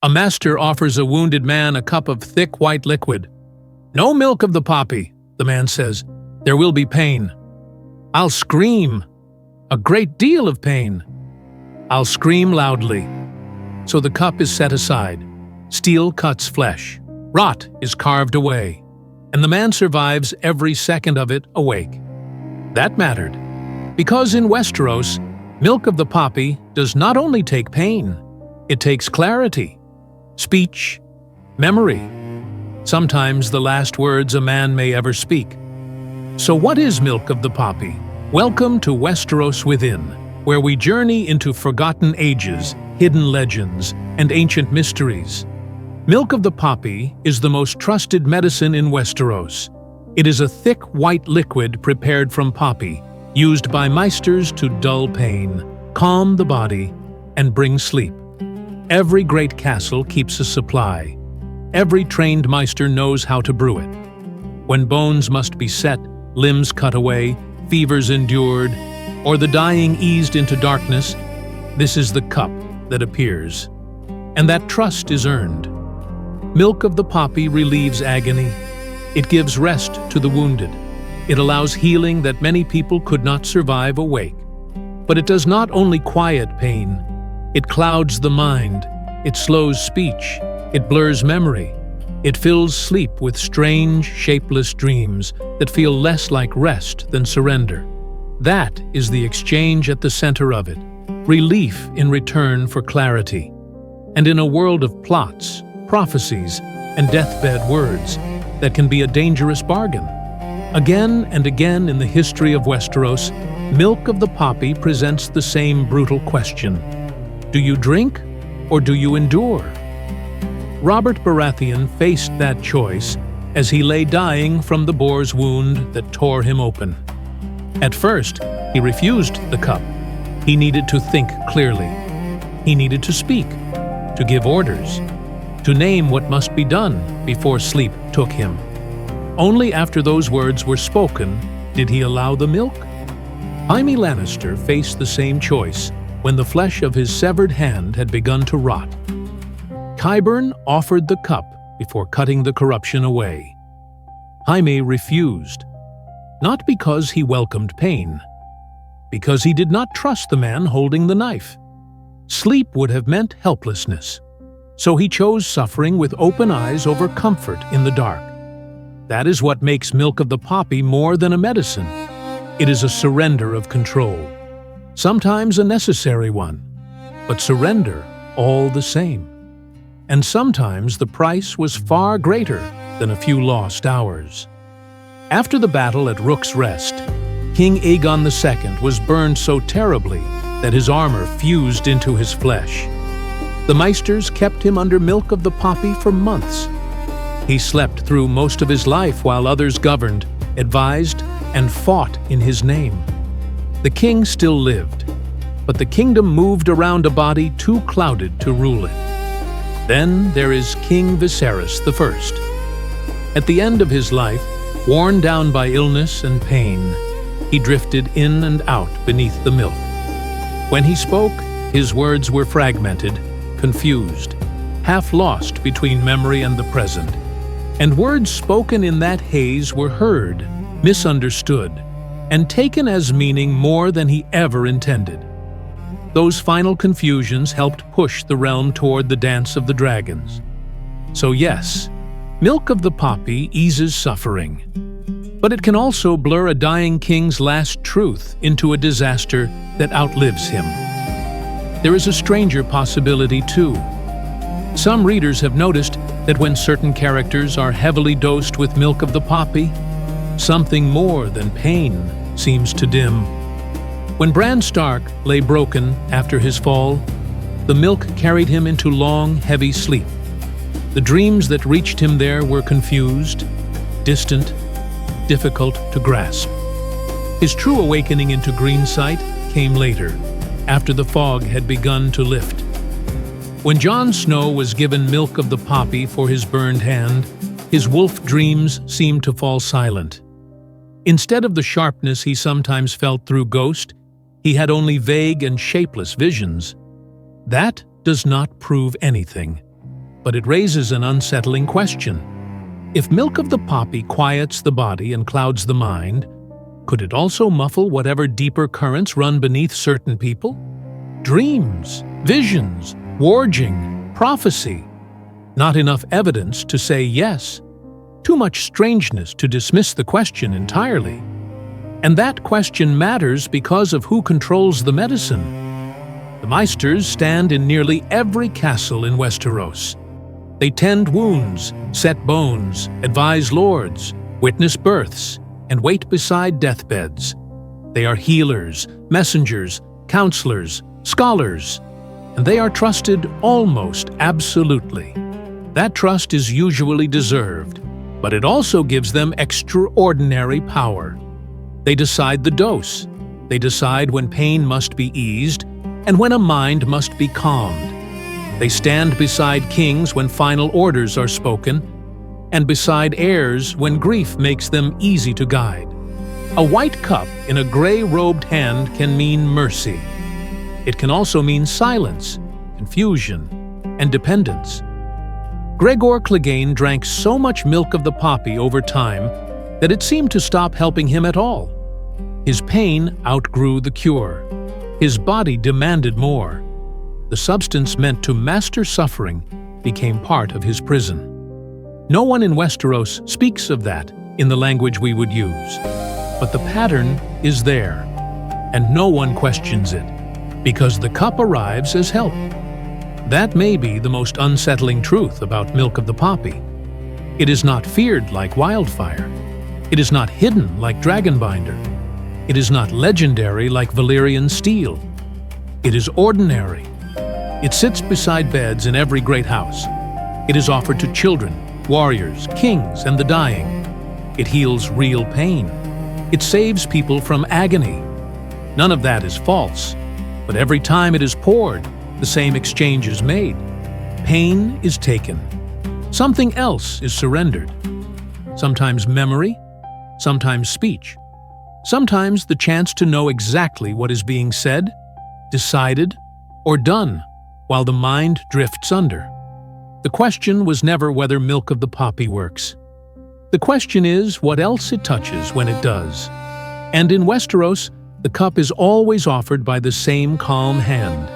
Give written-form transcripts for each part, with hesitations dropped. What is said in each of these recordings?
A master offers a wounded man a cup of thick white liquid. "No milk of the poppy," the man says. "There will be pain." "I'll scream. A great deal of pain." "I'll scream loudly." So the cup is set aside. Steel cuts flesh. Rot is carved away. And the man survives every second of it awake. That mattered. Because in Westeros, milk of the poppy does not only take pain, it takes clarity, speech, memory. Sometimes the last words a man may ever speak. So what is milk of the poppy? Welcome to Westeros Within, where we journey into forgotten ages, hidden legends, and ancient mysteries. Milk of the poppy is the most trusted medicine in Westeros. It is a thick white liquid prepared from poppy, used by meisters to dull pain, calm the body, and bring sleep. Every great castle keeps a supply. Every trained meister knows how to brew it. When bones must be set, limbs cut away, fevers endured, or the dying eased into darkness, this is the cup that appears. And that trust is earned. Milk of the poppy relieves agony. It gives rest to the wounded. It allows healing that many people could not survive awake. But it does not only quiet pain. It clouds the mind. It slows speech. It blurs memory. It fills sleep with strange, shapeless dreams that feel less like rest than surrender. That is the exchange at the center of it. Relief in return for clarity. And in a world of plots, prophecies, and deathbed words, that can be a dangerous bargain. Again and again in the history of Westeros, milk of the poppy presents the same brutal question. Do you drink or do you endure? Robert Baratheon faced that choice as he lay dying from the boar's wound that tore him open. At first, he refused the cup. He needed to think clearly. He needed to speak, to give orders, to name what must be done before sleep took him. Only after those words were spoken did he allow the milk. Jaime Lannister faced the same choice when the flesh of his severed hand had begun to rot. Qyburn offered the cup before cutting the corruption away. Jaime refused, not because he welcomed pain, because he did not trust the man holding the knife. Sleep would have meant helplessness. So he chose suffering with open eyes over comfort in the dark. That is what makes milk of the poppy more than a medicine. It is a surrender of control. Sometimes a necessary one, but surrender all the same. And sometimes the price was far greater than a few lost hours. After the battle at Rook's Rest, King Aegon II was burned so terribly that his armor fused into his flesh. The meisters kept him under milk of the poppy for months. He slept through most of his life while others governed, advised, and fought in his name. The king still lived, but the kingdom moved around a body too clouded to rule it. Then there is King Viserys I. At the end of his life, worn down by illness and pain, he drifted in and out beneath the milk. When he spoke, his words were fragmented, confused, half lost between memory and the present. And words spoken in that haze were heard, misunderstood, and taken as meaning more than he ever intended. Those final confusions helped push the realm toward the dance of the dragons. So yes, milk of the poppy eases suffering. But it can also blur a dying king's last truth into a disaster that outlives him. There is a stranger possibility too. Some readers have noticed that when certain characters are heavily dosed with milk of the poppy, something more than pain seems to dim. When Bran Stark lay broken after his fall, the milk carried him into long, heavy sleep. The dreams that reached him there were confused, distant, difficult to grasp. His true awakening into green sight came later, after the fog had begun to lift. When Jon Snow was given milk of the poppy for his burned hand, his wolf dreams seemed to fall silent. Instead of the sharpness he sometimes felt through Ghost, he had only vague and shapeless visions. That does not prove anything. but it raises an unsettling question. If milk of the poppy quiets the body and clouds the mind, could it also muffle whatever deeper currents run beneath certain people? Dreams, visions, warging, prophecy. Not enough evidence to say yes. Too much strangeness to dismiss the question entirely. And that question matters because of who controls the medicine. The Meisters stand in nearly every castle in Westeros. They tend wounds, set bones, advise lords, witness births, and wait beside deathbeds. They are healers, messengers, counselors, scholars, and they are trusted almost absolutely. That trust is usually deserved, but it also gives them extraordinary power. They decide the dose. They decide when pain must be eased and when a mind must be calmed. They stand beside kings when final orders are spoken, and beside heirs when grief makes them easy to guide. A white cup in a gray-robed hand can mean mercy. It can also mean silence, confusion, and dependence. Gregor Clegane drank so much milk of the poppy over time that it seemed to stop helping him at all. His pain outgrew the cure. His body demanded more. The substance meant to master suffering became part of his prison. No one in Westeros speaks of that in the language we would use, but the pattern is there, and no one questions it, because the cup arrives as help. That may be the most unsettling truth about milk of the poppy. It is not feared like wildfire. It is not hidden like Dragonbinder. It is not legendary like Valyrian steel. It is ordinary. It sits beside beds in every great house. It is offered to children, warriors, kings, and the dying. It heals real pain. It saves people from agony. None of that is false, but every time it is poured, the same exchange is made. Pain is taken. Something else is surrendered. Sometimes memory, sometimes speech. Sometimes the chance to know exactly what is being said, decided, or done, while the mind drifts under. The question was never whether milk of the poppy works. The question is what else it touches when it does. And in Westeros, the cup is always offered by the same calm hand.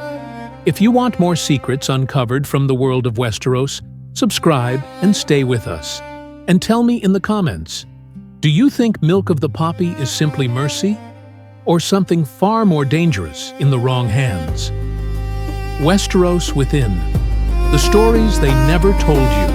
If you want more secrets uncovered from the world of Westeros, subscribe and stay with us. And tell me in the comments, do you think milk of the poppy is simply mercy, or something far more dangerous in the wrong hands? Westeros Within. The stories they never told you.